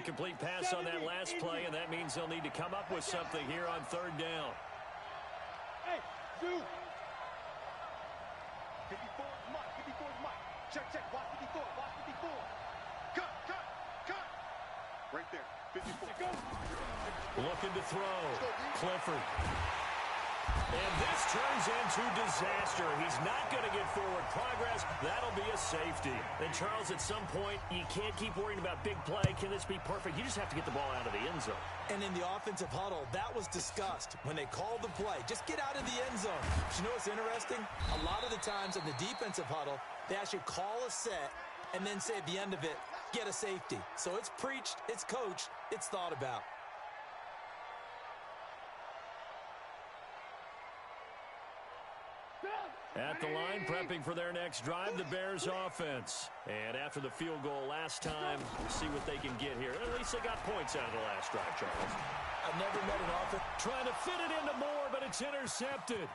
Incomplete pass on that last play, and that means they'll need to come up with something here on third down. Hey, Zoo. 54 is Mike. 54 is Mike. Check. Watch 54. Watch 54. Cut. Right there. 54. Go. Looking to throw. Clifford. And this turns into disaster. He's not going to get forward progress. That'll be a safety. And, Charles, at some point, you can't keep worrying about big play. Can this be perfect? You just have to get the ball out of the end zone. And in the offensive huddle, that was discussed when they called the play. Just get out of the end zone. But you know what's interesting? A lot of the times in the defensive huddle, they actually call a set and then say at the end of it, get a safety. So it's preached, it's coached, it's thought about. At the line, prepping for their next drive, the Bears offense. And after the field goal last time, we'll see what they can get here. At least they got points out of the last drive, Charles. I've never met an offense. Trying to fit it into Moore, but it's intercepted.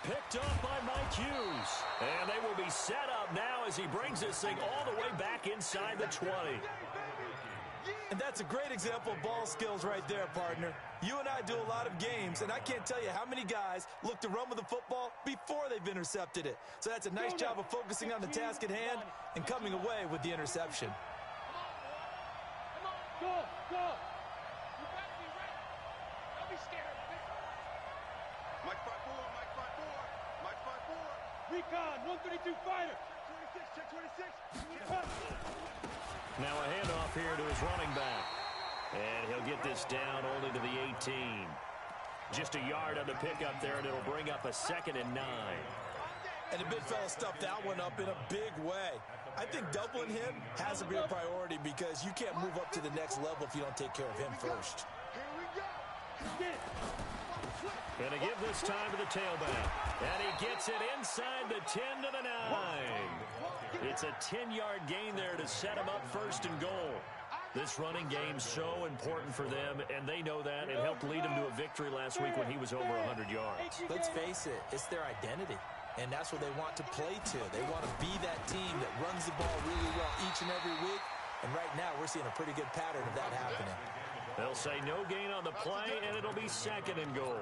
Picked up by Mike Hughes. And they will be set up now as he brings this thing all the way back inside the 20. And that's a great example of ball skills right there, partner. You and I do a lot of games, and I can't tell you how many guys look to run with the football before they've intercepted it. So that's a nice job of focusing on the task at hand and coming away with the interception. Go. You gotta be ready. Don't be scared. Mike 5-4. Recon, 132 fighter. Check 26. Now a handoff here to his running back. And he'll get this down only to the 18. Just a yard on the pickup there, and it'll bring up a 2nd and 9. And the big fella stuffed that one up in a big way. I think doubling him has to be a priority because you can't move up to the next level if you don't take care of him first. Gonna give this time to the tailback. And he gets it inside the 10 to the 9. It's a 10-yard gain there to set him up 1st and goal. This running game's so important for them, and they know that. It helped lead him to a victory last week when he was over 100 yards. Let's face it, it's their identity, and that's what they want to play to. They want to be that team that runs the ball really well each and every week, and right now we're seeing a pretty good pattern of that happening. They'll say no gain on the play, and it'll be 2nd and goal.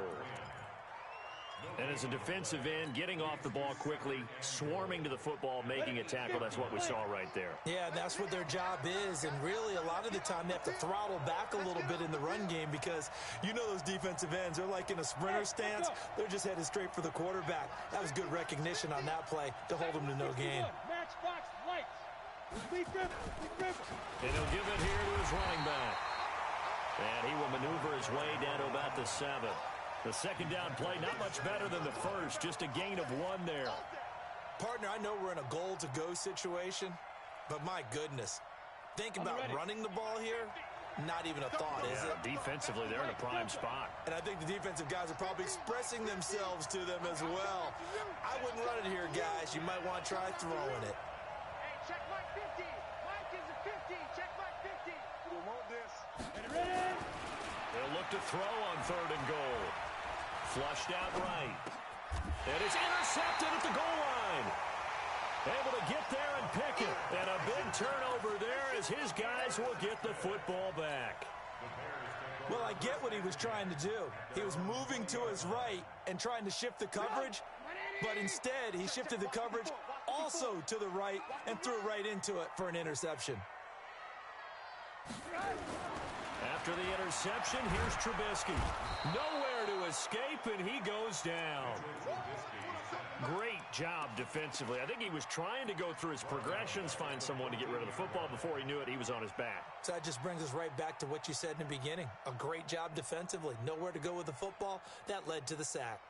And as a defensive end, getting off the ball quickly, swarming to the football, making a tackle, that's what we saw right there. Yeah, that's what their job is, and really a lot of the time they have to throttle back a little bit in the run game because you know those defensive ends, they're like in a sprinter stance. They're just headed straight for the quarterback. That was good recognition on that play to hold them to no gain. And he'll give it here to his running back. And he will maneuver his way down to about the 7. The 2nd down play, not much better than the first, just a gain of 1 there. Partner, I know we're in a goal-to-go situation, but my goodness, think about running the ball here. Not even a thought, is it? Defensively, they're in a prime spot. And I think the defensive guys are probably expressing themselves to them as well. I wouldn't run it here, guys. You might want to try throwing it. Hey, check Mike 50. Mike is a 50. Check Mike 50. We want this. Get ready. They'll look to throw on 3rd and goal. Flushed out right. And it's intercepted at the goal line. Able to get there and pick it. And a big turnover there as his guys will get the football back. Well, I get what he was trying to do. He was moving to his right and trying to shift the coverage, but instead he shifted the coverage also to the right and threw right into it for an interception. After the interception, here's Trubisky. Nowhere to escape, and he goes down. Great job defensively. I think he was trying to go through his progressions, find someone to get rid of the football. Before he knew it, he was on his back. So that just brings us right back to what you said in the beginning. A great job defensively. Nowhere to go with the football. That led to the sack.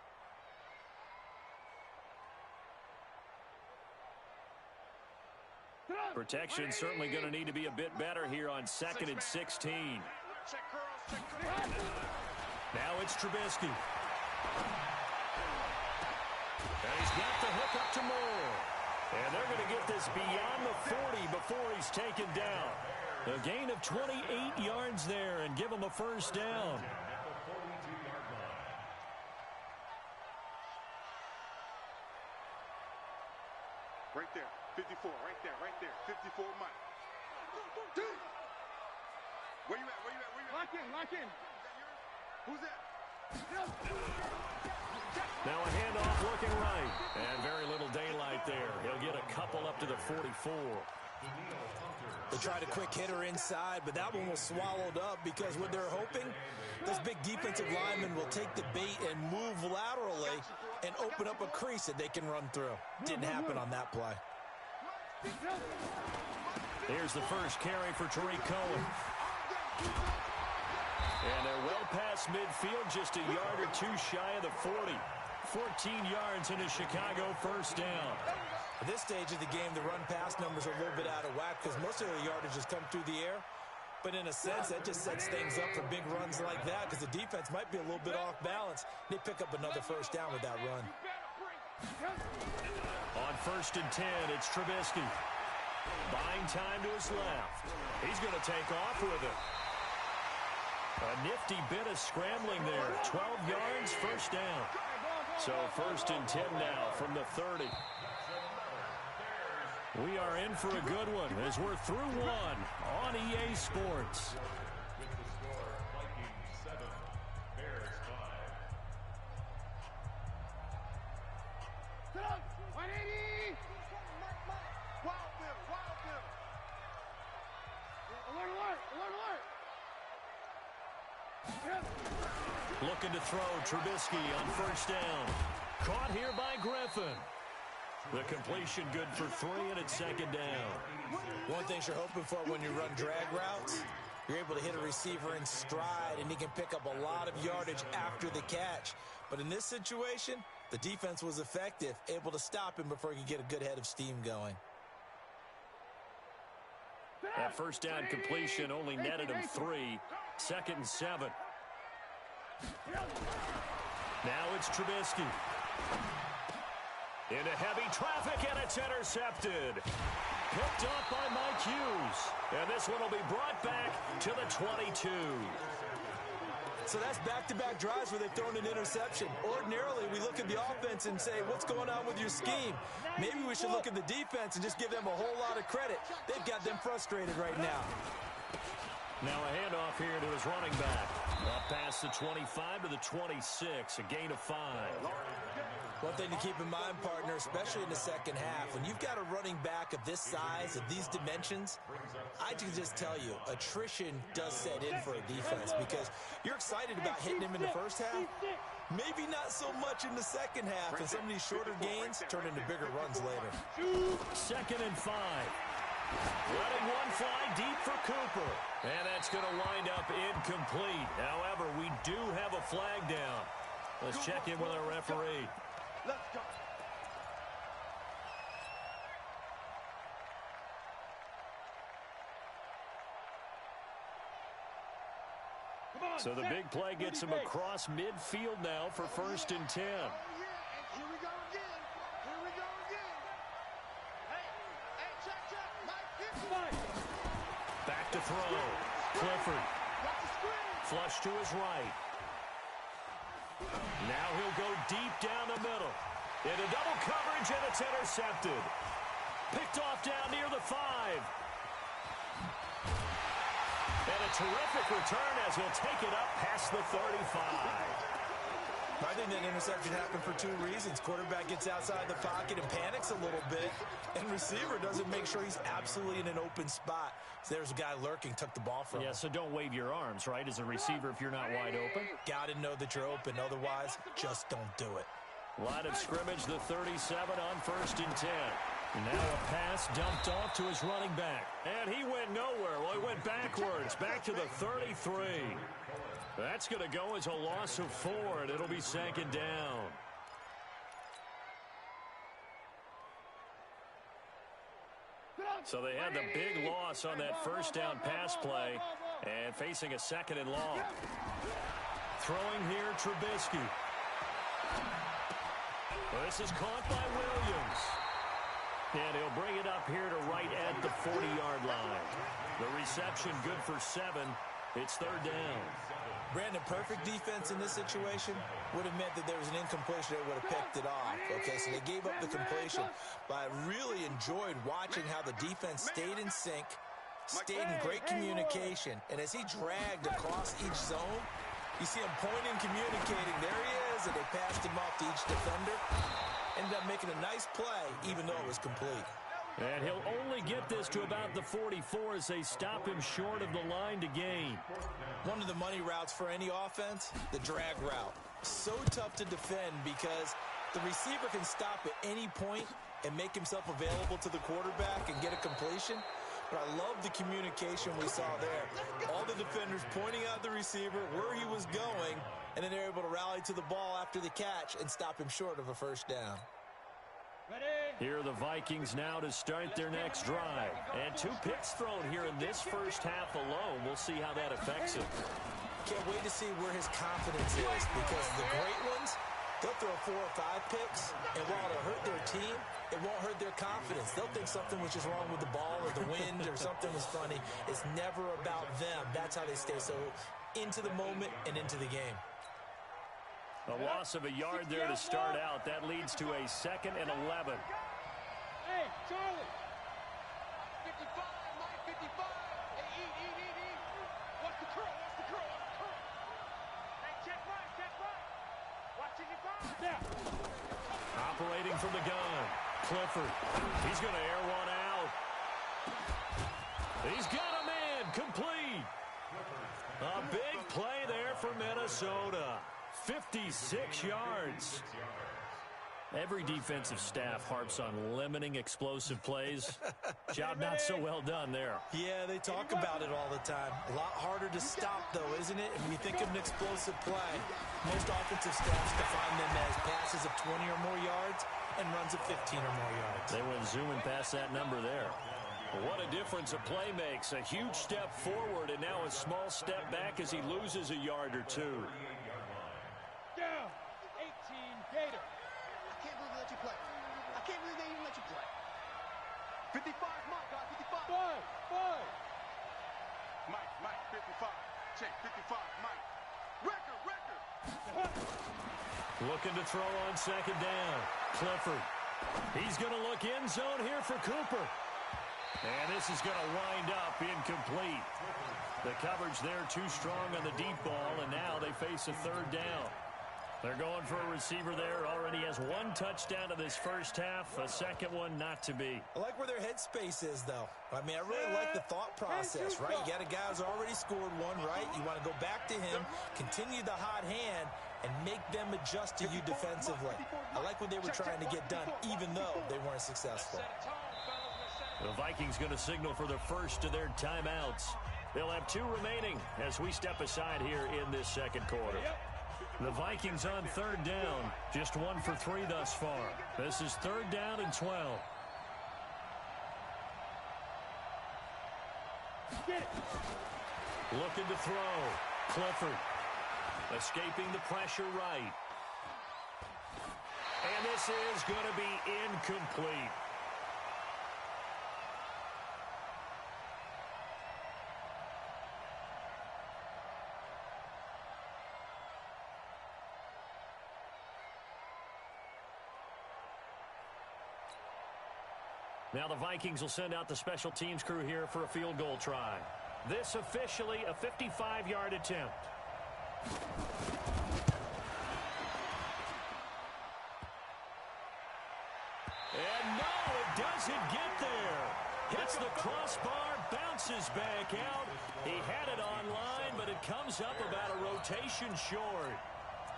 Protection certainly going to need to be a bit better here on 2nd and 16. Now it's Trubisky. And he's got the hook up to Moore. And they're going to get this beyond the 40 before he's taken down. A gain of 28 yards there and give him a 1st down. Right there, 54, right there, 54, Mike. Where you at? Where you at? Where you at? Lock in, lock in. Who's that? Now a handoff looking right. And very little daylight there. He'll get a couple up to the 44. They tried a quick hitter inside, but that one was swallowed up because what they're hoping, those big defensive linemen will take the bait and move laterally and open up a crease that they can run through. Didn't happen on that play. Here's the first carry for Tariq Cohen. And they're well past midfield, just a yard or two shy of the 40. 14 yards in a Chicago first down. At this stage of the game, the run-pass numbers are a little bit out of whack because most of the yardage has come through the air. But in a sense, that just sets things up for big runs like that because the defense might be a little bit off balance. They pick up another first down with that run. On 1st and 10, it's Trubisky. Buying time to his left. He's going to take off with it. A nifty bit of scrambling there. 12 yards, first down. So 1st and 10 now from the 30. We are in for a good one as we're through one on EA Sports. Looking to throw Trubisky on first down. Caught here by Griffin. The completion good for 3, and it's 2nd down. One thing you're hoping for when you run drag routes, you're able to hit a receiver in stride, and he can pick up a lot of yardage after the catch. But in this situation, the defense was effective, able to stop him before he could get a good head of steam going. That first down completion only netted him 3. 2nd and 7. Now it's Trubisky. Into heavy traffic, and it's intercepted. Picked off by Mike Hughes. And this one will be brought back to the 22. So that's back-to-back drives where they've thrown an interception. Ordinarily, we look at the offense and say, what's going on with your scheme? Maybe we should look at the defense and just give them a whole lot of credit. They've got them frustrated right now. Now a handoff here to his running back. Up past the 25 to the 26, a gain of 5. One thing to keep in mind, partner, especially in the second half, when you've got a running back of this size, of these dimensions, I can just tell you, attrition does set in for a defense because you're excited about hitting him in the first half, maybe not so much in the second half, and some of these shorter gains turn into bigger runs later. 2nd and 5. Letting one fly deep for Cooper. And that's going to wind up incomplete. However, we do have a flag down. Let's check in with our referee. Let's go. So the big play gets him across midfield now for 1st and 10. Here we go again. Here we go again. Hey, check. Mike, back to throw. Clifford. Flush to his right. Now he'll go deep down the middle. Into double coverage, and it's intercepted. Picked off down near the 5. And a terrific return as he'll take it up past the 35. I think that interception happened for 2 reasons. Quarterback gets outside the pocket and panics a little bit, and receiver doesn't make sure he's absolutely in an open spot. So there's a guy lurking, took the ball from him. Yeah, so don't wave your arms, right, as a receiver if you're not wide open. Got to know that you're open. Otherwise, just don't do it. Line of scrimmage, the 37 on 1st and 10. Now a pass dumped off to his running back. And he went nowhere. Well, he went backwards, back to the 33. That's going to go as a loss of 4, and it'll be 2nd down. So they had the big loss on that first down pass play and facing a 2nd and long. Throwing here, Trubisky. Well, this is caught by Williams. And he'll bring it up here to right at the 40-yard line. The reception good for 7. It's 3rd down. Brandon, perfect defense in this situation would have meant that there was an incompletion. They would have picked it off. Okay, so they gave up the completion. But I really enjoyed watching how the defense stayed in sync, stayed in great communication. And as he dragged across each zone, you see him pointing, communicating. There he is, and they passed him off to each defender. Ended up making a nice play, even though it was complete. And he'll only get this to about the 44 as they stop him short of the line to gain. One of the money routes for any offense, the drag route. So tough to defend because the receiver can stop at any point and make himself available to the quarterback and get a completion. But I love the communication we saw there. All the defenders pointing out the receiver, where he was going, and then they're able to rally to the ball after the catch and stop him short of a first down. Here are the Vikings now to start their next drive. And 2 picks thrown here in this first half alone. We'll see how that affects him. Can't wait to see where his confidence is, because the great ones, they'll throw 4 or 5 picks, and while it'll hurt their team, it won't hurt their confidence. They'll think something was just wrong with the ball or the wind or something was funny. It's never about them. That's how they stay so into the moment and into the game. A loss of a yard there to start out. That leads to a 2nd and 11. Hey, Charlie. 55, Mike, 55. Hey, eat. Watch the curl, Hey, check right. Watching your ball. Now. Operating from the gun. Clifford. He's going to air one out. He's got a man. Complete. A big play there for Minnesota. 56 yards. Every defensive staff harps on limiting explosive plays. Job not so well done there. Yeah, they talk about it all the time. A lot harder to stop, though, isn't it? When you think of an explosive play, most offensive staffs define them as passes of 20 or more yards and runs of 15 or more yards. They went zooming past that number there. What a difference a play makes. A huge step forward and now a small step back as he loses a yard or two. Down. 18 Gator. I can't believe they let you play. I can't believe they even let you play. 55, Mike, 55. Five. Mike, 55. Check, 55, Mike. Record. Looking to throw on 2nd down. Clifford. He's going to look end zone here for Cooper. And this is going to wind up incomplete. The coverage there too strong on the deep ball, and now they face a 3rd down. They're going for a receiver there. Already has 1 touchdown to this first half. A 2nd one not to be. I like where their headspace is, though. I mean, I really like the thought process, right? You got a guy who's already scored 1, right? You want to go back to him, continue the hot hand, and make them adjust to you defensively. I like what they were trying to get done, even though they weren't successful. The Vikings going to signal for the first of their timeouts. They'll have 2 remaining as we step aside here in this 2nd quarter. The Vikings on 3rd down, just 1 for 3 thus far. This is 3rd down and 12. Looking to throw. Clifford escaping the pressure right. And this is going to be incomplete. Now the Vikings will send out the special teams crew here for a field goal try. This officially a 55-yard attempt. And no, it doesn't get there. Hits the crossbar, bounces back out. He had it on line, but it comes up about a rotation short.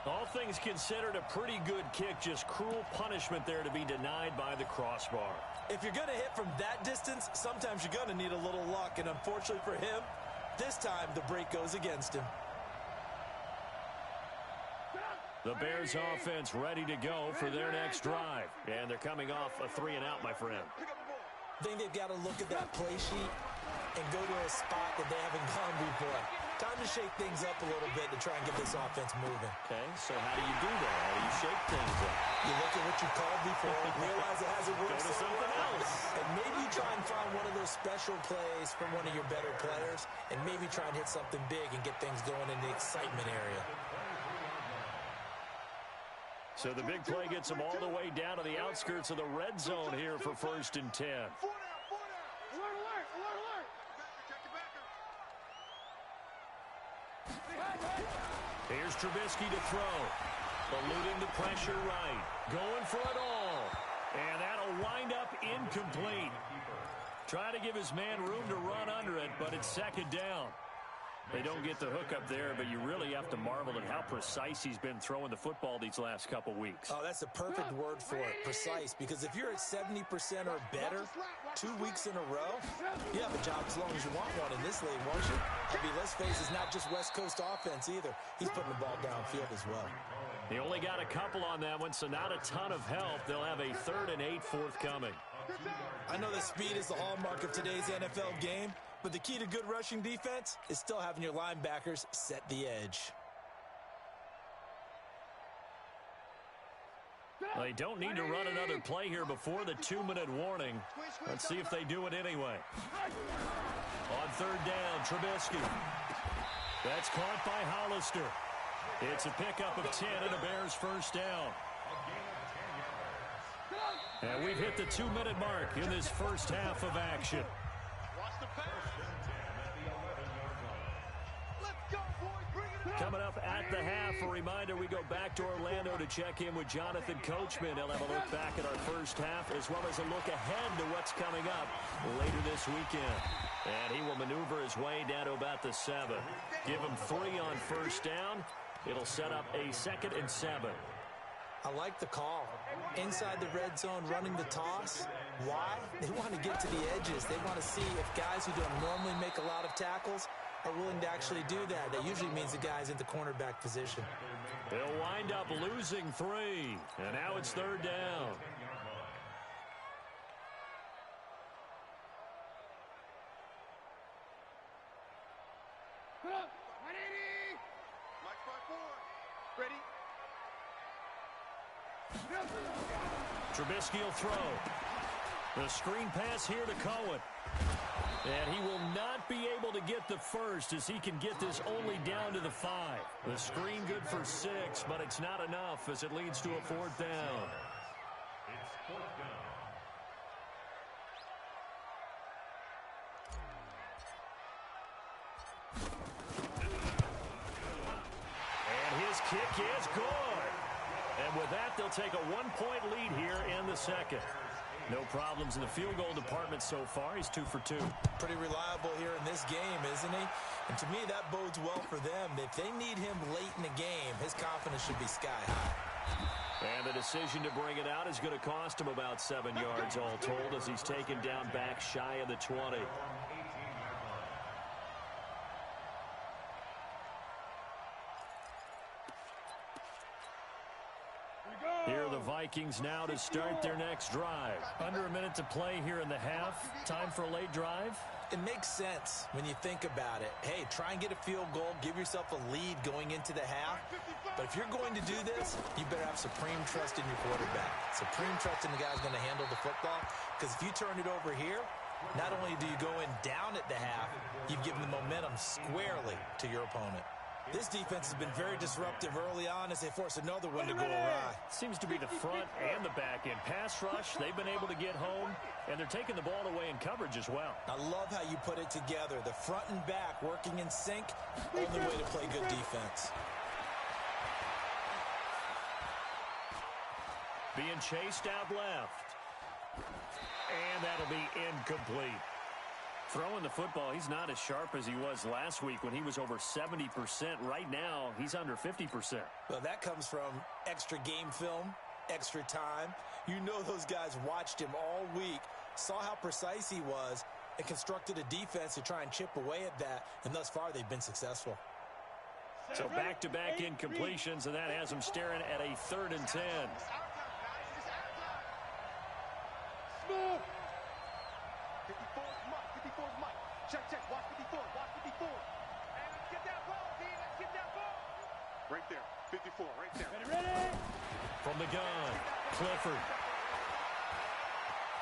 All things considered, a pretty good kick, just cruel punishment there to be denied by the crossbar. If you're going to hit from that distance, sometimes you're going to need a little luck, and unfortunately for him, this time the break goes against him. The Bears offense ready to go for their next drive. And they're coming off a 3-and-out, my friend. I think they've got to look at that play sheet and go to a spot that they haven't gone before. Time to shake things up a little bit to try and get this offense moving. Okay, so how do you do that? How do you shake things up? You look at what you called before, realize it hasn't worked Go to something else. And maybe you try and find one of those special plays from one of your better players, and maybe try and hit something big and get things going in the excitement area. So the big play gets them all the way down to the outskirts of the red zone here for 1st and 10. Here's Trubisky to throw. Eluding the pressure right. Going for it all. And that'll wind up incomplete. Trying to give his man room to run under it, but it's second down. They don't get the hook up there, but you really have to marvel at how precise he's been throwing the football these last couple weeks. Oh, that's the perfect word for it, precise, because if you're at 70% or better 2 weeks in a row, you have a job as long as you want one in this league, won't you? I mean, let's face it, it's not just West Coast offense either. He's putting the ball downfield as well. He only got a couple on that one, so not a ton of help. They'll have a 3rd and 8 forthcoming. I know that speed is the hallmark of today's NFL game, but the key to good rushing defense is still having your linebackers set the edge. They don't need to run another play here before the 2-minute warning. Let's see if they do it anyway. On 3rd down, Trubisky. That's caught by Hollister. It's a pickup of 10 and a Bears first down. And we've hit the 2-minute mark in this first half of action. Coming up at the half, a reminder, we go back to Orlando to check in with Jonathan Coachman. He'll have a look back at our first half as well as a look ahead to what's coming up later this weekend. And he will maneuver his way down to about the 7. Give him 3 on first down. It'll set up a 2nd and 7. I like the call. Inside the red zone, running the toss. Why? They want to get to the edges. They want to see if guys who don't normally make a lot of tackles are willing to actually do that. That usually means the guy's in the cornerback position. They'll wind up losing 3. And now it's 3rd down. Ready? Trubisky will throw. The screen pass here to Cohen. And he will not be able to get the first as he can get this only down to the 5. The screen good for 6, but it's not enough as it leads to a 4th down. And his kick is good. And with that, they'll take a 1-point lead here in the second. No problems in the field goal department so far. He's 2 for 2. Pretty reliable here in this game, isn't he? And to me, that bodes well for them. If they need him late in the game, his confidence should be sky high. And the decision to bring it out is going to cost him about 7 yards all told as he's taken down back shy of the 20. Here are the Vikings now to start their next drive. Under a minute to play here in the half. Time for a late drive. It makes sense when you think about it. Hey, try and get a field goal. Give yourself a lead going into the half. But if you're going to do this, you better have supreme trust in your quarterback. Supreme trust in the guy's going to handle the football. Because if you turn it over here, not only do you go in down at the half, you've given the momentum squarely to your opponent. This defense has been very disruptive early on as they force another one to go awry. Seems to be the front and the back end. Pass rush, they've been able to get home, and they're taking the ball away in coverage as well. I love how you put it together. The front and back working in sync, only way to play good defense. Being chased out left. And that'll be incomplete. Throwing the football, he's not as sharp as he was last week when he was over 70%. Right now, he's under 50%. Well, that comes from extra game film, extra time. You know those guys watched him all week, saw how precise he was, and constructed a defense to try and chip away at that, and thus far they've been successful. So back-to-back incompletions, and that has him staring at a 3rd and 10. Check, watch 54, watch 54. And let's get that ball, D, let's get that ball. Right there, 54, right there. Ready? From the gun, Clifford.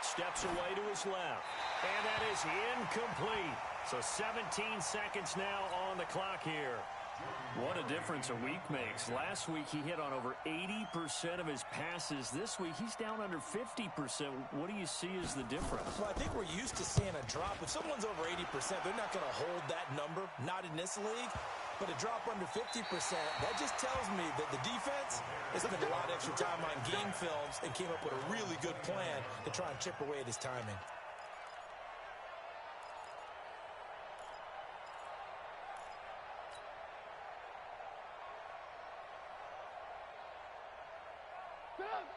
Steps away to his left. And that is incomplete. So 17 seconds now on the clock here. What a difference a week makes. Last week he hit on over 80% of his passes. This week he's down under 50%. What do you see as the difference? Well, I think we're used to seeing a drop. If someone's over 80%, they're not going to hold that number. Not in this league. But a drop under 50%, that just tells me that the defense has spent a lot of extra time on game films and came up with a really good plan to try and chip away at his timing.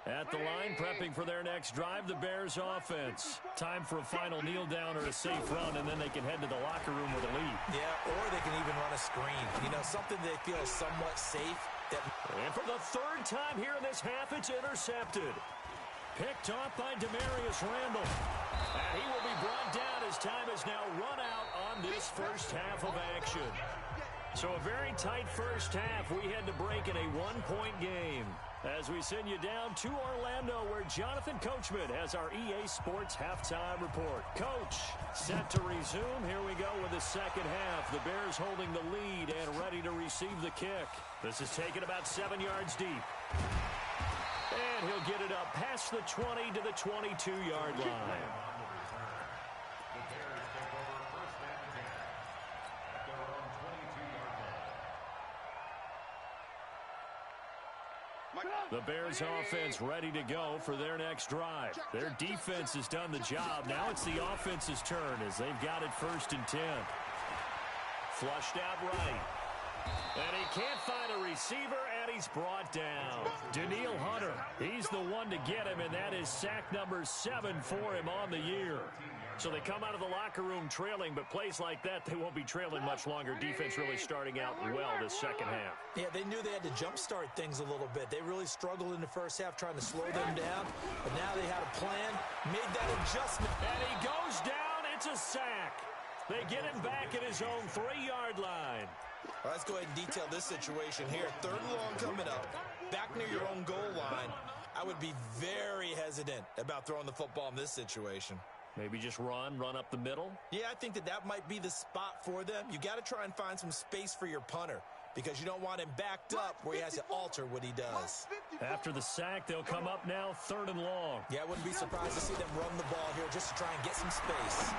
At the line, prepping for their next drive, the Bears offense. Time for a final kneel down or a safe run, and then they can head to the locker room with a lead. Yeah, or they can even run a screen. You know, something they feel is somewhat safe. And for the third time here in this half, it's intercepted. Picked off by Demarius Randall. And he will be brought down as time is now run out on this first half of action. So a very tight first half. We had to break in a one-point game. As we send you down to Orlando, where Jonathan Coachman has our EA Sports halftime report. Coach, set to resume. Here we go with the second half. The Bears holding the lead and ready to receive the kick. This is taken about 7 yards deep. And he'll get it up past the 20 to the 22-yard line. The Bears offense ready to go for their next drive. Their defense has done the job. Now it's the offense's turn as they've got it 1st and 10. Flushed out right. And he can't find a receiver, and he's brought down. Daniil Hunter, he's the one to get him, and that is sack number 7 for him on the year. So they come out of the locker room trailing, but plays like that, they won't be trailing much longer. Defense really starting out well this second half. Yeah, they knew they had to jumpstart things a little bit. They really struggled in the first half trying to slow them down, but now they had a plan, made that adjustment. And he goes down. It's a sack. They get him back at his own 3-yard line. All right, let's go ahead and detail this situation here. 3rd and long coming up, back near your own goal line. I would be very hesitant about throwing the football in this situation. Maybe just run up the middle? Yeah, I think that might be the spot for them. You got to try and find some space for your punter because you don't want him backed up where he has to alter what he does. After the sack, they'll come up now 3rd and long. Yeah, I wouldn't be surprised to see them run the ball here just to try and get some space.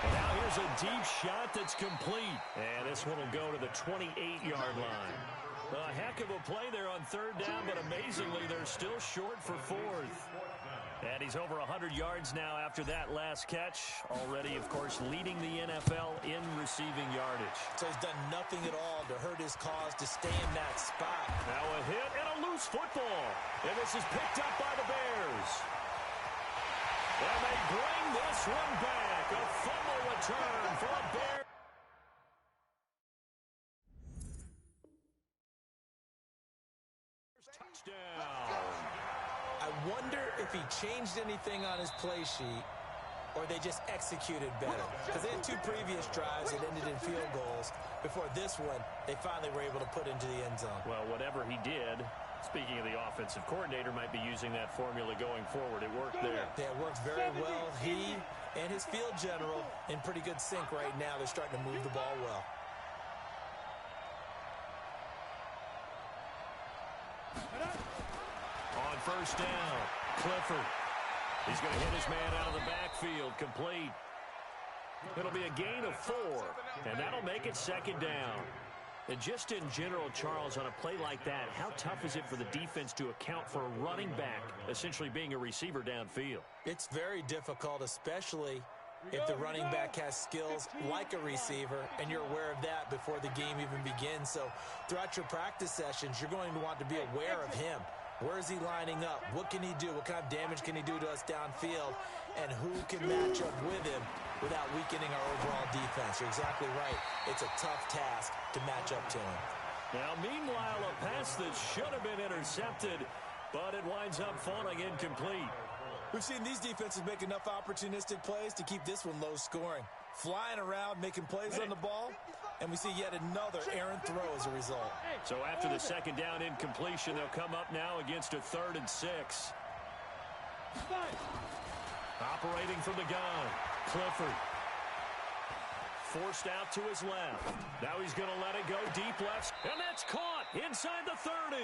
And now here's a deep shot that's complete. And this one will go to the 28-yard line. A heck of a play there on 3rd down, but amazingly, they're still short for 4th. And he's over 100 yards now after that last catch. Already, of course, leading the NFL in receiving yardage. So he's done nothing at all to hurt his cause to stay in that spot. Now a hit and a loose football. And this is picked up by the Bears. And they bring this one back. A fumble return for a Bears. Touchdown. I wonder if he changed anything on his play sheet or they just executed better. Because they had 2 previous drives that ended in field goals. Before this one, they finally were able to put into the end zone. Well, whatever he did, speaking of the offensive coordinator, might be using that formula going forward. It worked there. Yeah, it worked very well. He and his field general in pretty good sync right now. They're starting to move the ball well. On 1st down, Clifford. He's going to hit his man out of the backfield, complete. It'll be a gain of 4, and that'll make it 2nd down. And just in general, Charles, on a play like that, how tough is it for the defense to account for a running back essentially being a receiver downfield? It's very difficult, especially if the running back has skills like a receiver, and you're aware of that before the game even begins. So throughout your practice sessions, you're going to want to be aware of him. Where is he lining up? What can he do? What kind of damage can he do to us downfield? And who can match up with him without weakening our overall defense? You're exactly right. It's a tough task to match up to him. Now, meanwhile, a pass that should have been intercepted, but it winds up falling incomplete. We've seen these defenses make enough opportunistic plays to keep this one low scoring. Flying around, making plays on the ball, and we see yet another errant throw as a result. So after the 2nd down incompletion, they'll come up now against a 3rd and 6. Operating from the gun, Clifford. Forced out to his left. Now he's going to let it go deep left, and that's caught inside the 30.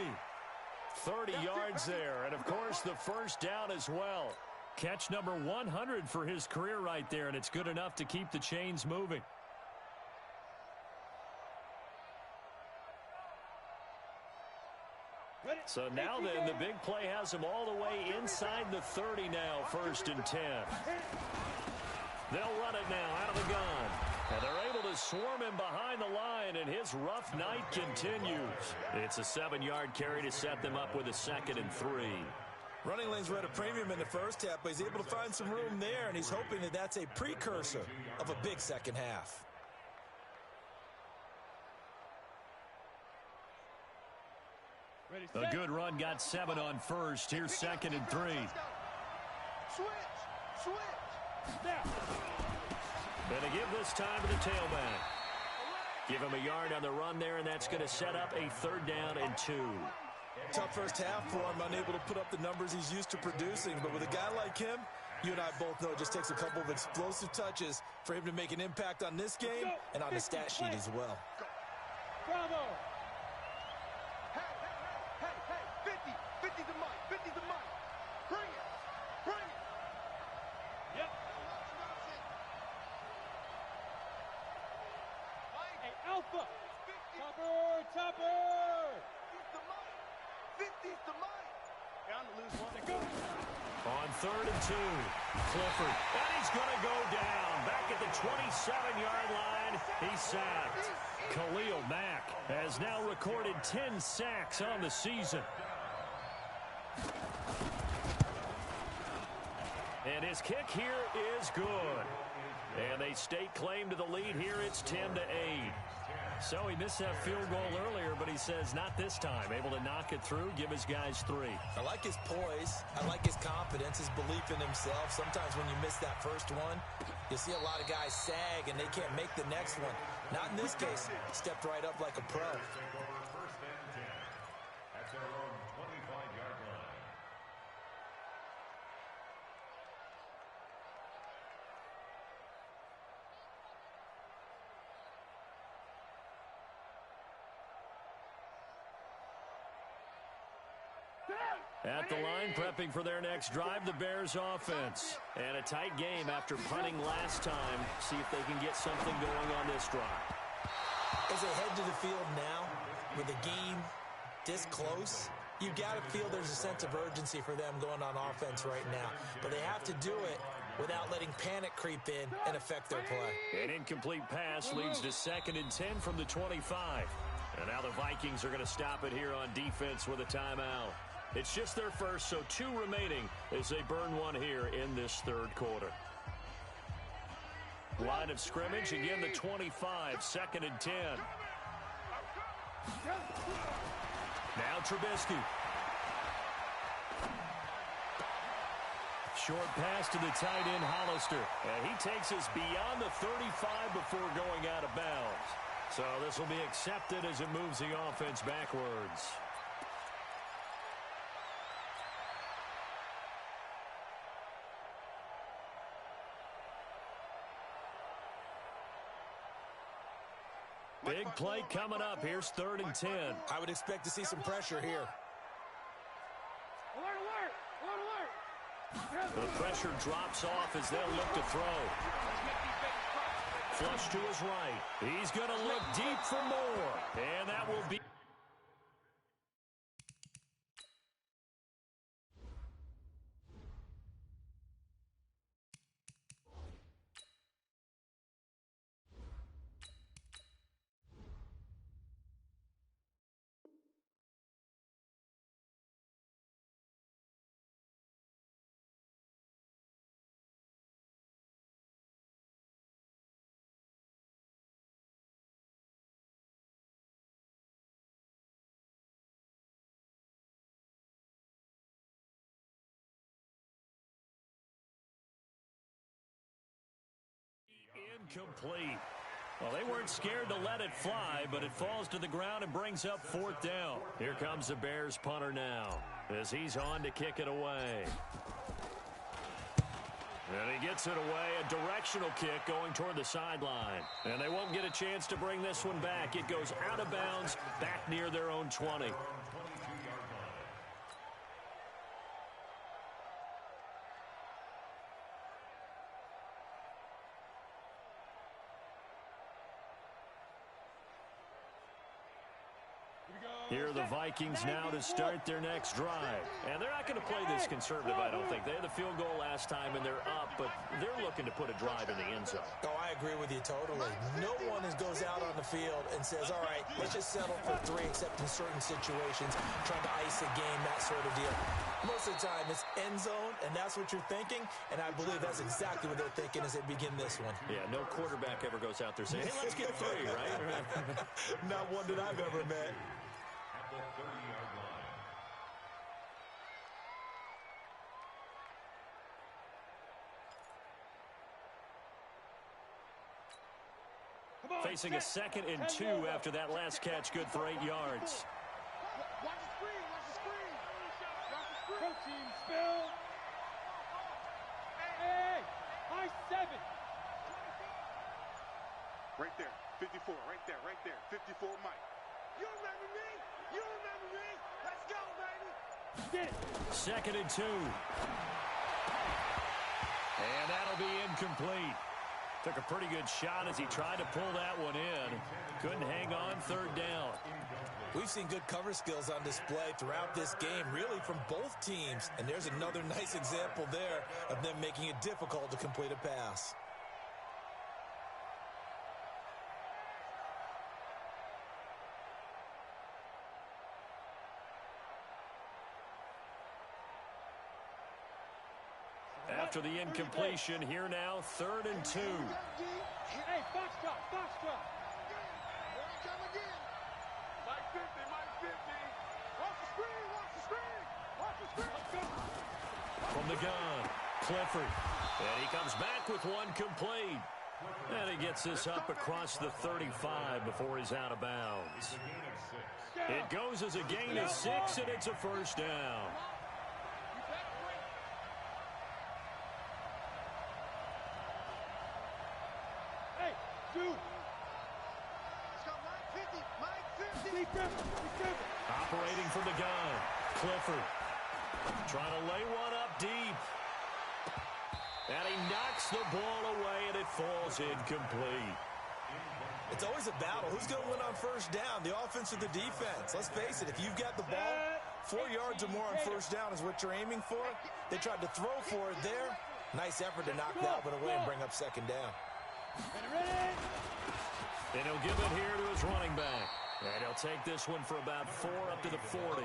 30 yards there, and of course the 1st down as well. Catch number 100 for his career right there, and it's good enough to keep the chains moving. So now then, the big play has him all the way inside the 30 now, 1st and 10. They'll run it now out of the gun. And they're able to swarm him behind the line, and his rough night continues. It's a 7-yard carry to set them up with a 2nd and 3. Running lanes were at a premium in the first half, but he's able to find some room there, and he's hoping that that's a precursor of a big second half. A good run got 7 on 1st. Here's 2nd and 3. Switch. Going to give this time to the tailback. Give him a yard on the run there, and that's going to set up a 3rd down and 2. Tough first half for him, unable to put up the numbers he's used to producing. But with a guy like him, you and I both know it just takes a couple of explosive touches for him to make an impact on this game and on the stat sheet as well. Bravo! Hey, 50's the money, 50's the money. Bring it. Yep. Hey, Alpha. Topper. 50's the money. Down to lose one to go. On 3rd and 2, Clifford. And he's going to go down. Back at the 27-yard line, he's sacked. Khalil Mack has now recorded 10 sacks on the season. And his kick here is good. And they stake claim to the lead here. It's 10-8. So he missed that field goal earlier, but he says not this time. Able to knock it through, give his guys 3. I like his poise. I like his confidence, his belief in himself. Sometimes when you miss that first one, you see a lot of guys sag and they can't make the next one. Not in this case. Stepped right up like a pro. At their own 25-yard line. At the line, prepping for their next drive, the Bears offense. And a tight game after punting last time. See if they can get something going on this drive. As they head to the field now, with the game this close, you've got to feel there's a sense of urgency for them going on offense right now. But they have to do it without letting panic creep in and affect their play. An incomplete pass leads to 2nd and 10 from the 25. And now the Vikings are going to stop it here on defense with a timeout. It's just their first, so 2 remaining as they burn one here in this 3rd quarter. Line of scrimmage, again the 25, 2nd and 10. Now Trubisky. Short pass to the tight end, Hollister. And he takes us beyond the 35 before going out of bounds. So this will be accepted as it moves the offense backwards. Big play coming up. Here's 3rd and 10. I would expect to see some pressure here. The pressure drops off as they'll look to throw. Flush to his right. He's going to look deep for more. And that will be... Incomplete. Well, they weren't scared to let it fly, but it falls to the ground and brings up 4th down. Here comes the Bears punter now as he's on to kick it away. And he gets it away, a directional kick going toward the sideline. And they won't get a chance to bring this one back. It goes out of bounds back near their own 20. Here are the Vikings now to start their next drive. And they're not going to play this conservative, I don't think. They had the field goal last time, and they're up, but they're looking to put a drive in the end zone. Oh, I agree with you totally. No one goes out on the field and says, all right, let's just settle for 3, except in certain situations, trying to ice a game, that sort of deal. Most of the time, it's end zone, and that's what you're thinking, and I believe that's exactly what they're thinking as they begin this one. Yeah, no quarterback ever goes out there saying, hey, let's get 3, right? Not one that I've ever met. At the 30-yard line. Facing a 2nd and 2 after that last catch, good for 8 yards. Watch the screen, watch the screen. Watch the screen. Protein spill. Hey, high 7. Right there, 54, right there, 54, Mike. You remember me? You remember me? Let's go, baby. Get it. 2nd and 2. And that'll be incomplete. Took a pretty good shot as he tried to pull that one in. Couldn't hang on 3rd down. We've seen good cover skills on display throughout this game, really from both teams. And there's another nice example there of them making it difficult to complete a pass. After the incompletion, here now, 3rd and 2. Hey, foxtrot, foxtrot. Come again. Mike 50, Mike 50. Watch the screen, watch the screen. Watch the screen. From the gun, Clifford. And he comes back with one complete. And he gets this up across the 35 before he's out of bounds. It goes as a gain of 6, and it's a 1st down. Hey, shoot. Let's go, Mike 50, Mike 50. Be careful, be careful. Operating from the gun, Clifford. Trying to lay one up deep. And he knocks the ball away, and it falls incomplete. It's always a battle. Who's going to win on 1st down, the offense or the defense? Let's face it, if you've got the ball, 4 yards or more on 1st down is what you're aiming for. They tried to throw for it there. Nice effort to knock that one away and bring up 2nd down. Ready? And he'll give it here to his running back. And he'll take this one for about 4 up to the 40.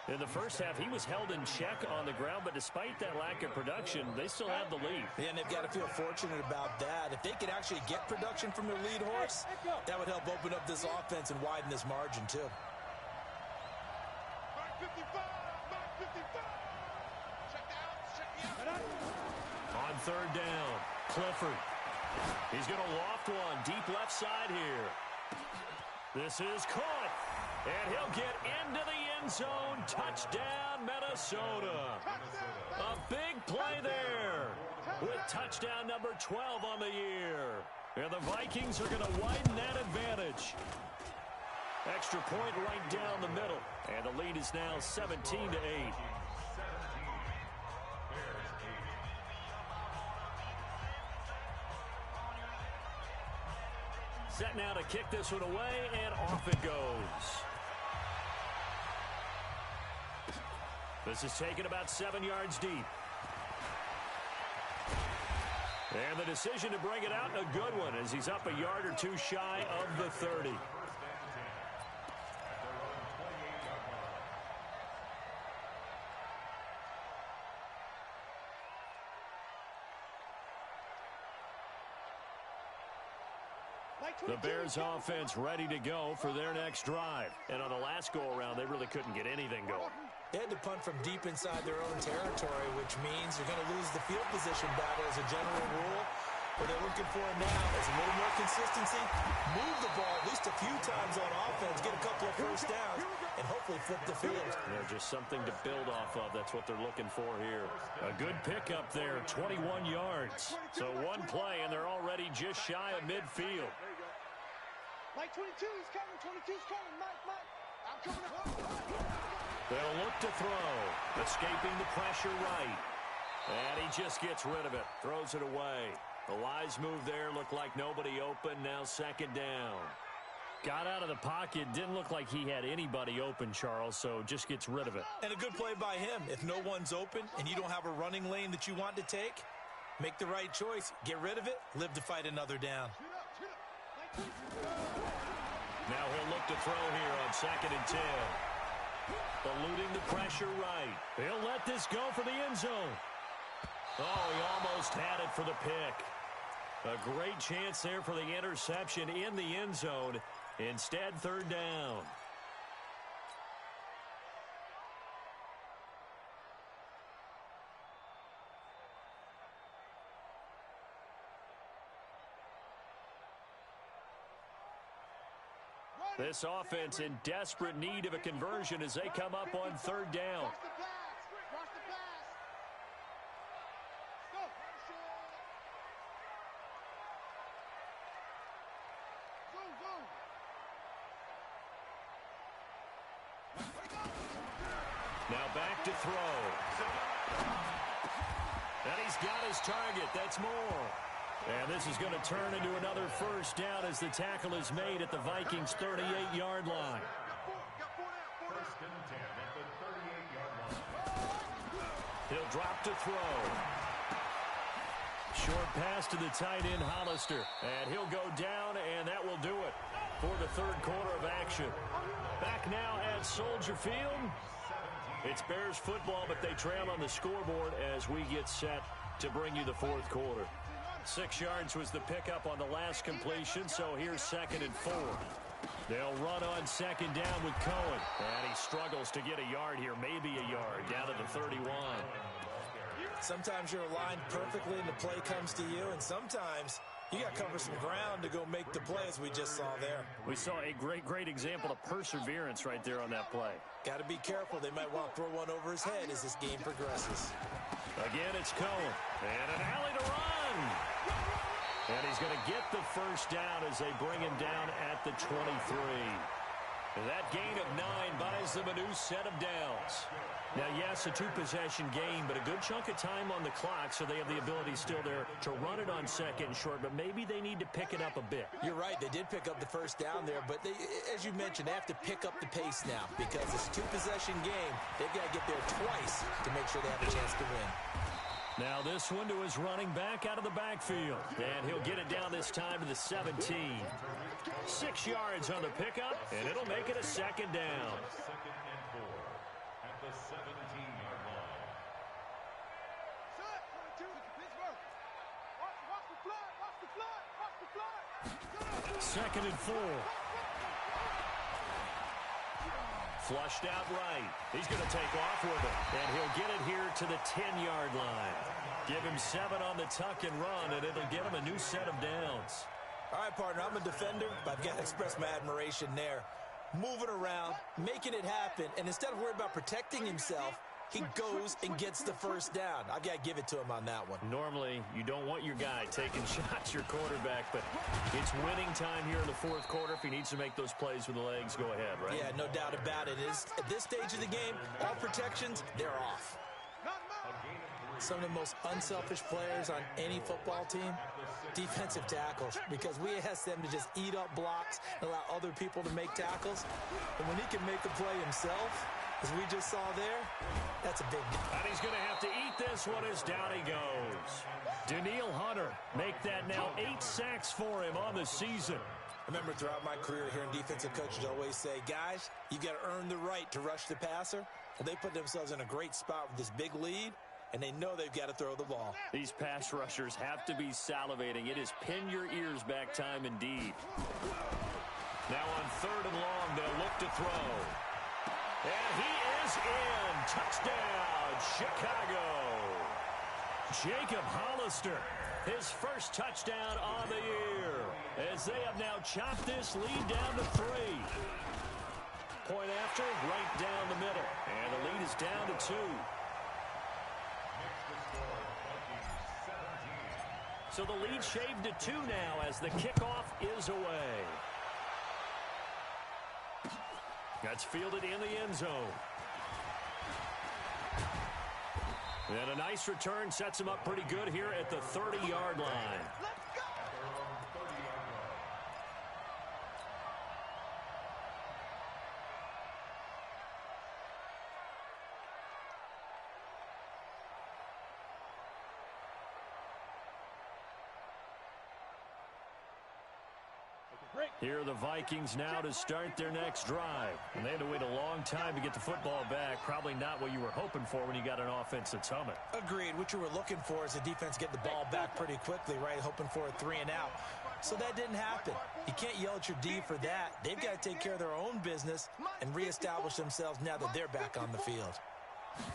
In the first half, he was held in check on the ground, but despite that lack of production, they still have the lead. Yeah, and they've got to feel fortunate about that. If they could actually get production from their lead horse, that would help open up this offense and widen this margin, too. Mike 55, Mike 55. Check the outs, check the outs. On 3rd down, Clifford. He's going to loft one deep left side here. This is caught. And he'll get into the end zone. Touchdown, Minnesota. A big play there with touchdown number 12 on the year. And the Vikings are going to widen that advantage. Extra point right down the middle. And the lead is now 17-8. Set now to kick this one away, and off it goes. This is taken about 7 yards deep. And the decision to bring it out, a good one, as he's up a yard or 2 shy of the 30. The Bears offense ready to go for their next drive. And on the last go-around, they really couldn't get anything going. They had to punt from deep inside their own territory, which means you're going to lose the field position battle as a general rule. What they're looking for now is a little more consistency, move the ball at least a few times on offense, get a couple of 1st downs, and hopefully flip the field. Yeah, just something to build off of. That's what they're looking for here. A good pickup there, 21 yards. So one play, and they're already just shy of midfield. Mike 22 is coming, 22's coming, Mike, I'm coming up. They'll look to throw, escaping the pressure right. And he just gets rid of it, throws it away. The wise move there, looked like nobody open, now 2nd down. Got out of the pocket. Didn't look like he had anybody open, Charles, so just gets rid of it. And a good play by him. If no one's open and you don't have a running lane that you want to take, make the right choice. Get rid of it. Live to fight another down. Now he'll look to throw here on 2nd and 10. Eluding the pressure right. He'll let this go for the end zone. Oh, he almost had it for the pick. A great chance there for the interception in the end zone. Instead, 3rd down. This offense in desperate need of a conversion as they come up on 3rd down. Watch the pass. Watch the pass. Go. Now back to throw. And he's got his target. That's more. And this is going to turn into another 1st down as the tackle is made at the Vikings' 38-yard line. First and 10 at the 38-yard line. He'll drop to throw. Short pass to the tight end, Hollister. And he'll go down, and that will do it for the 3rd quarter of action. Back now at Soldier Field. It's Bears football, but they trail on the scoreboard as we get set to bring you the 4th quarter. 6 yards was the pickup on the last completion, so here's 2nd and 4. They'll run on 2nd down with Cohen. And he struggles to get a yard here, maybe a yard, down to the 31. Sometimes you're aligned perfectly and the play comes to you, and sometimes you got to cover some ground to go make the play, as we just saw there. We saw a great example of perseverance right there on that play. Got to be careful. They might want to throw one over his head as this game progresses. Again, it's Cohen. And an alley to run. And he's going to get the 1st down as they bring him down at the 23. And that gain of 9 buys them a new set of downs. Now, yes, a 2-possession game, but a good chunk of time on the clock, so they have the ability still there to run it on 2nd and short, but maybe they need to pick it up a bit. You're right. They did pick up the 1st down there, but they, as you mentioned, they have to pick up the pace now because it's a 2-possession game. They've got to get there twice to make sure they have a chance to win. Now this one to his running back out of the backfield. And he'll get it down this time to the 17. 6 yards on the pickup, and it'll make it a 2nd down. 2nd and 4 at the 17-yard line. Set. 22. Pittsburgh. Watch the flood. Watch the flood. Watch the flood. 2nd and 4. Flushed out right. He's going to take off with it. And he'll get it here to the 10-yard line. Give him 7 on the tuck and run, and it'll get him a new set of downs. All right, partner, I'm a defender, but I've got to express my admiration there. Moving around, making it happen, and instead of worrying about protecting himself, he goes and gets the 1st down. I've got to give it to him on that one. Normally, you don't want your guy taking shots, your quarterback, but it's winning time here in the 4th quarter. If he needs to make those plays with the legs, go ahead, right? Yeah, no doubt about it. At this stage of the game, all protections, they're off. Some of the most unselfish players on any football team, defensive tackles, because we ask them to just eat up blocks and allow other people to make tackles. And when he can make a play himself, as we just saw there, that's a big deal. And he's going to have to eat this one as down he goes. Daniil Hunter make that now 8 sacks for him on the season. I remember throughout my career hearing defensive coaches always say, guys, you got to earn the right to rush the passer. Well, they put themselves in a great spot with this big lead, and they know they've got to throw the ball. These pass rushers have to be salivating. It is pin your ears back time indeed. Now on 3rd and long, they'll look to throw. And he is in. Touchdown, Chicago. Jacob Hollister, his 1st touchdown on the year, as they have now chopped this lead down to 3. Point after, right down the middle. And the lead is down to 2. So the lead shaved to 2 now as the kickoff is away. That's fielded in the end zone. And a nice return sets him up pretty good here at the 30-yard line. Here are the Vikings now to start their next drive. And they had to wait a long time to get the football back. Probably not what you were hoping for when you got an offense that's humming. Agreed. What you were looking for is the defense get the ball back pretty quickly, right? Hoping for a 3 and out. So that didn't happen. You can't yell at your D for that. They've got to take care of their own business and reestablish themselves now that they're back on the field.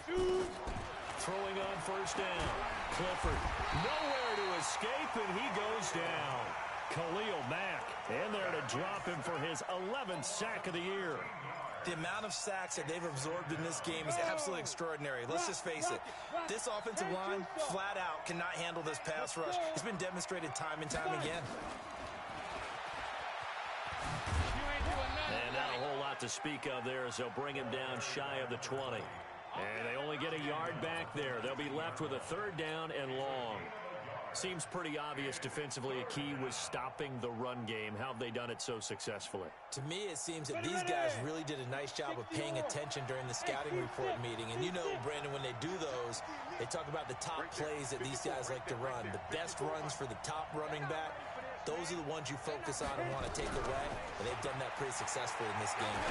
Throwing on first down. Clifford nowhere to escape, and he goes down. Khalil Mack in there to drop him for his 11th sack of the year. The amount of sacks that they've absorbed in this game is absolutely extraordinary. Let's just face it. This offensive line, flat out, cannot handle this pass rush. It's been demonstrated time and time again. And not a whole lot to speak of there as they'll bring him down shy of the 20. And they only get a yard back there. They'll be left with a 3rd down and long. Seems pretty obvious defensively a key was stopping the run game. How have they done it so successfully? To me, it seems that these guys really did a nice job of paying attention during the scouting report meeting. And you know, Brandon, when they do those, they talk about the top plays that these guys like to run. The best runs for the top running back, those are the ones you focus on and want to take away. And they've done that pretty successfully in this game.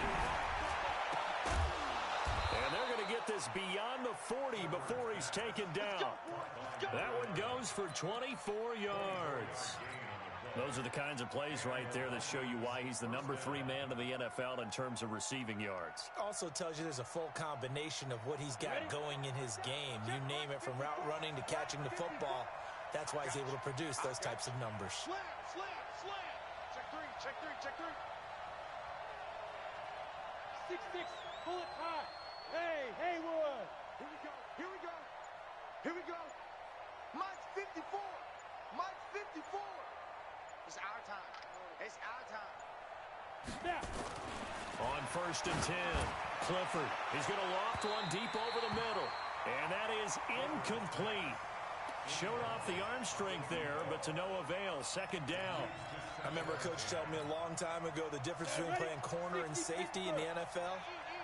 And they're going to get this beyond the 40 before he's taken down. That one goes for 24 yards. Those are the kinds of plays right there that show you why he's the number 3 man in the NFL in terms of receiving yards. Also tells you there's a full combination of what he's got going in his game. You name it, from route running to catching the football. That's why he's able to produce those types of numbers. Slam, slam, slam. Check 3, check 3, check 3. 6-6, pull it high. Hey, Haywood. Here we go, here we go, here we go. Mike's 54, Mike's 54. It's our time, it's our time. Snap. On 1st and 10, Clifford. He's going to loft one deep over the middle. And that is incomplete. Showed off the arm strength there, but to no avail. 2nd down. I remember a coach telling me a long time ago the difference between playing corner and safety in the NFL.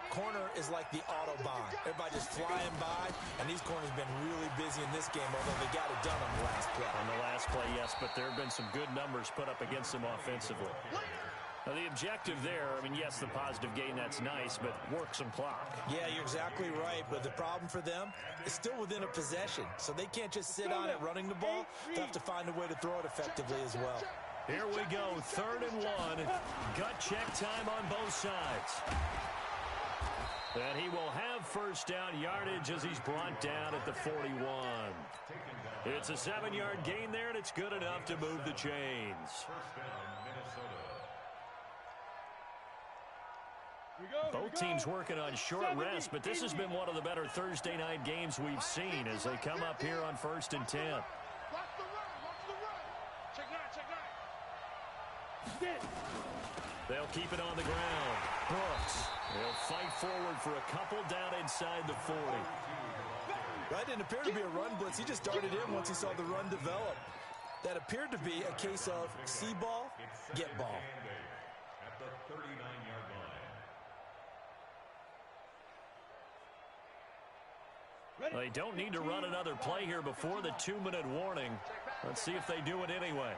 Corner is like the Autobahn. Everybody just flying by, and these corners have been really busy in this game, although they got it done on the last play. On the last play, yes, but there have been some good numbers put up against them offensively. Now, the objective there, I mean, yes, the positive gain, that's nice, but work some clock. Yeah, you're exactly right, but the problem for them is still within a possession, so they can't just sit on it running the ball. They have to find a way to throw it effectively as well. Here we go, 3rd and 1. Gut check time on both sides. And he will have 1st down yardage as he's brought down at the 41. It's a 7-yard gain there, and it's good enough to move the chains. Both teams working on short rest, but this has been one of the better Thursday night games we've seen as they come up here on 1st and 10. Watch the run, watch the run. Check 9, check 9. They'll keep it on the ground. Brooks, he'll fight forward for a couple down inside the 40. That didn't appear to be a run blitz. He just darted in once he saw the run develop. That appeared to be a case of see ball, get ball. At the 39-yard line. They don't need to run another play here before the 2-minute warning. Let's see if they do it anyway.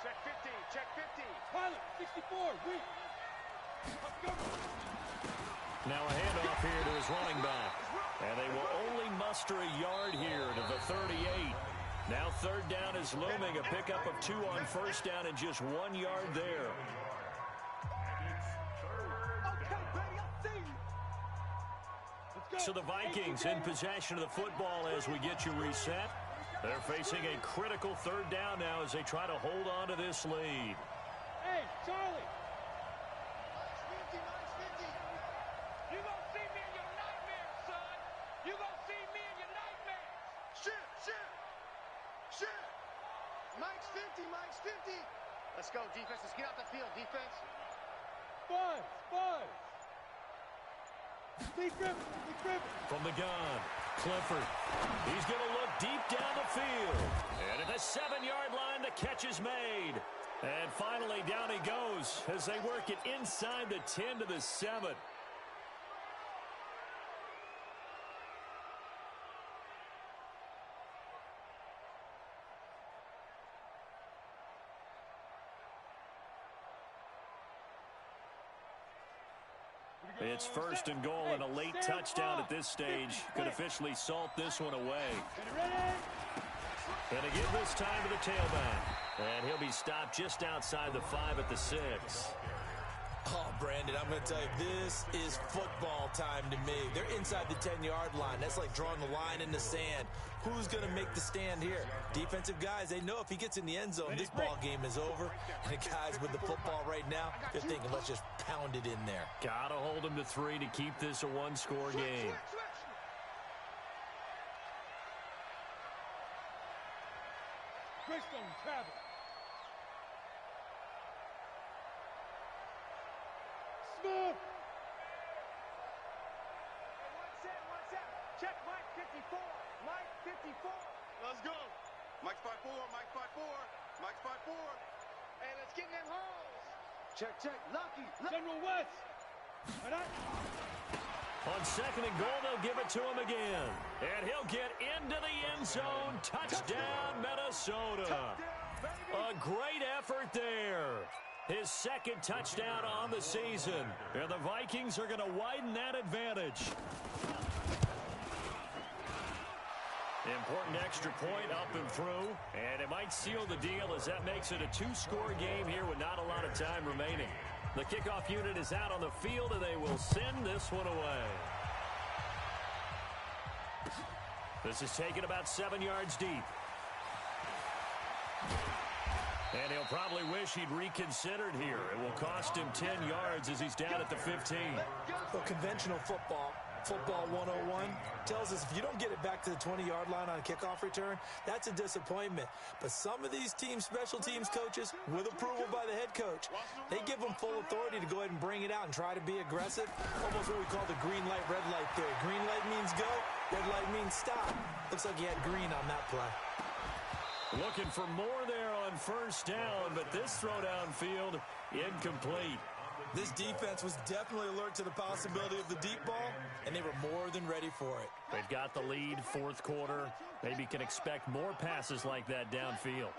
Check 50, check 50. Pilot, 64, weak. Now a handoff here to his running back. And they will only muster a yard here to the 38. Now 3rd down is looming. A pickup of 2 on 1st down and just 1 yard there. Okay, buddy, I see you. So the Vikings in possession of the football as we get you reset. They're facing a critical 3rd down now as they try to hold on to this lead. Hey, Charlie. You gonna see me in your nightmares, son. You gonna see me in your nightmares. Shit. Mike's 50, Mike's 50. Let's go, defense. Let's get out the field, defense. Buzz. Lee Griffin. From the gun, Clifford. He's going to look deep down the field. And at the 7-yard line, the catch is made. And finally, down he goes as they work it inside the 10 to the 7. It's first and goal, and a late touchdown at this stage could officially salt this one away. And to give this time to the tailback. And he'll be stopped just outside the 5 at the 6. Oh, Brandon, I'm going to tell you, this is football time to me. They're inside the 10-yard line. That's like drawing the line in the sand. Who's going to make the stand here? Defensive guys, they know if he gets in the end zone, this ball game is over. And the guys with the football right now, they're thinking, let's just pound it in there. Got to hold him to 3 to keep this a one-score game. Greystone travel. Smith. One set. Check Mike 54. Mike 54. Let's go. Mike spot 4. Mike spot 4. Mike spot 4. Hey, let's get in them holes. Check. Lucky. General West. On second and goal, they'll give it to him again. And he'll get into the end zone. Touchdown, Minnesota. A great effort there. His second touchdown on the season. And the Vikings are going to widen that advantage. Important extra point up and through. And it might seal the deal as that makes it a 2-score game here with not a lot of time remaining. The kickoff unit is out on the field, and they will send this one away. This is taken about 7 yards deep. And he'll probably wish he'd reconsidered here. It will cost him 10 yards as he's down at the 15. Well, conventional football 101, tells us if you don't get it back to the 20-yard line on a kickoff return, that's a disappointment. But some of these special teams coaches, with approval by the head coach, they give them full authority to go ahead and bring it out and try to be aggressive. Almost what we call the green light, red light theory. Green light means go, red light means stop. Looks like he had green on that play. Looking for more there on first down, but this throw downfield incomplete. This defense was definitely alert to the possibility of the deep ball, and they were more than ready for it. They've got the lead, fourth quarter. Maybe can expect more passes like that downfield.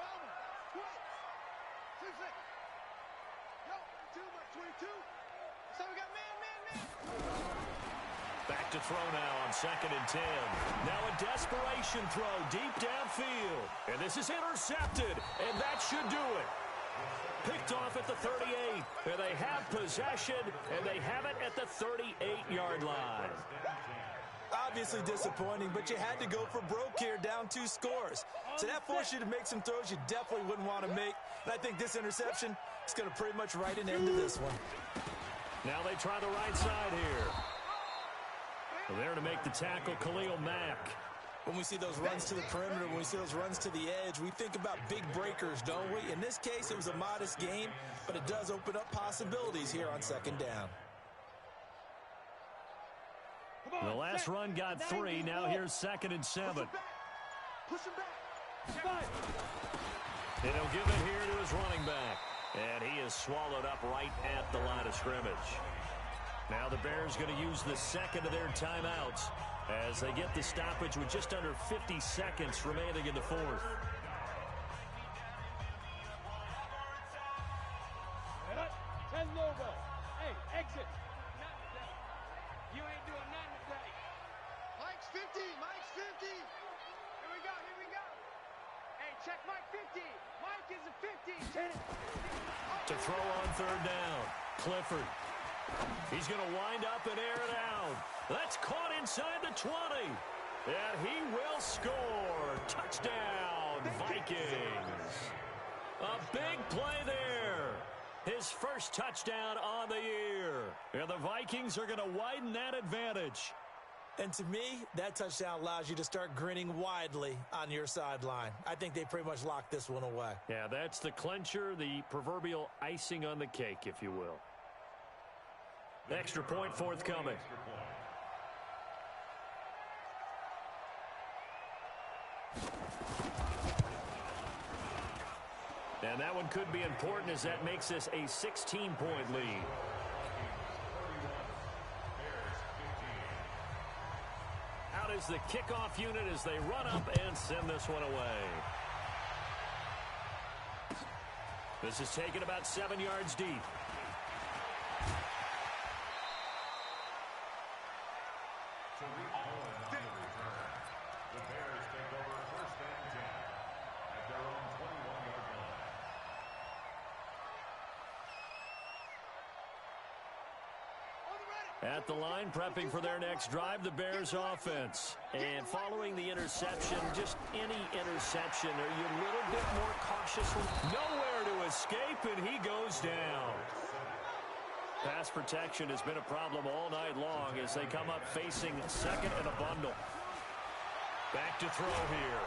Back to throw now on second and 10. Now a desperation throw deep downfield. And this is intercepted, and that should do it. Picked off at the 38, and they have possession, and they have it at the 38-yard line. Obviously disappointing, but you had to go for broke here, down 2 scores. So that forced you to make some throws you definitely wouldn't want to make. And I think this interception is going to pretty much write an end to this one. Now they try the right side here. Well, there to make the tackle, Khalil Mack. When we see those runs to the perimeter, when we see those runs to the edge, we think about big breakers, don't we? In this case, it was a modest game, but it does open up possibilities here on second down. The last run got 3. Now here's second and 7. Push him back. And he'll give it here to his running back. And he is swallowed up right at the line of scrimmage. Now the Bears going to use the second of their timeouts as they get the stoppage with just under 50 seconds remaining in the fourth. Ten logo. Hey, exit. You ain't doing nothing today. Mike's 50. Mike's 50. Here we go. Hey, check Mike 50. Mike is a 50. To throw on third down. Clifford. He's going to wind up and air it out. That's caught inside the 20. And he will score. Touchdown, Vikings. A big play there. His first touchdown on the year. And the Vikings are going to widen that advantage. And to me, that touchdown allows you to start grinning widely on your sideline. I think they pretty much locked this one away. Yeah, that's the clincher, the proverbial icing on the cake, if you will. Extra point forthcoming. And that one could be important as that makes this a 16-point lead. Out is the kickoff unit as they run up and send this one away. This is taken about 7 yards deep. At the line, prepping for their next drive, the Bears offense. And following the interception, just any interception, are you a little bit more cautious? Nowhere to escape, and he goes down. Pass protection has been a problem all night long as they come up facing second and a bundle. Back to throw here.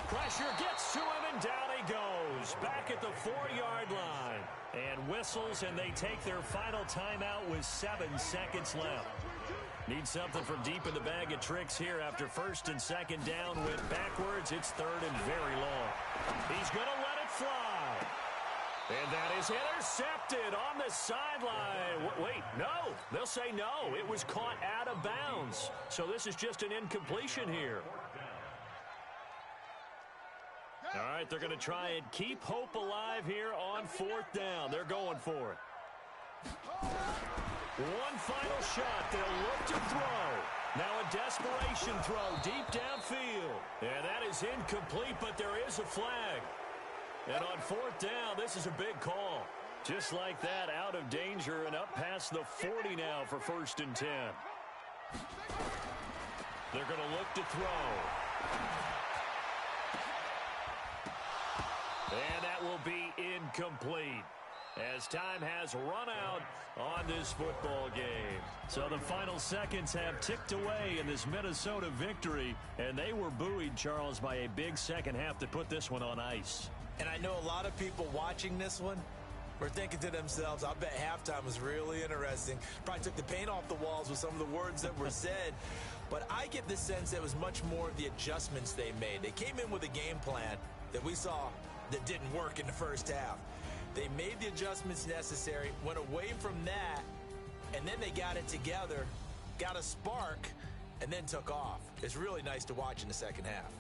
Pressure gets to him, and down he goes. Back at the 4-yard line. And whistles, and they take their final timeout with 7 seconds left. Need something from deep in the bag of tricks here after first and second down. Went backwards. It's third and very long. He's going to let it fly. And that is intercepted on the sideline. Wait, no. They'll say no. It was caught out of bounds. So this is just an incompletion here. All right, they're going to try and keep hope alive here on 4th down. They're going for it. One final shot. They'll look to throw. Now a desperation throw deep downfield. And that is incomplete, but there is a flag. And on 4th down, this is a big call. Just like that, out of danger and up past the 40 now for 1st and 10. They're going to look to throw. And that will be incomplete as time has run out on this football game. So the final seconds have ticked away in this Minnesota victory, and they were buoyed, Charles, by a big second half to put this one on ice. And I know a lot of people watching this one were thinking to themselves, I bet halftime was really interesting. Probably took the paint off the walls with some of the words that were said. But I get the sense that it was much more of the adjustments they made. They came in with a game plan that we saw that didn't work in the first half. They made the adjustments necessary, went away from that, and then they got it together, got a spark, and then took off. It's really nice to watch in the second half.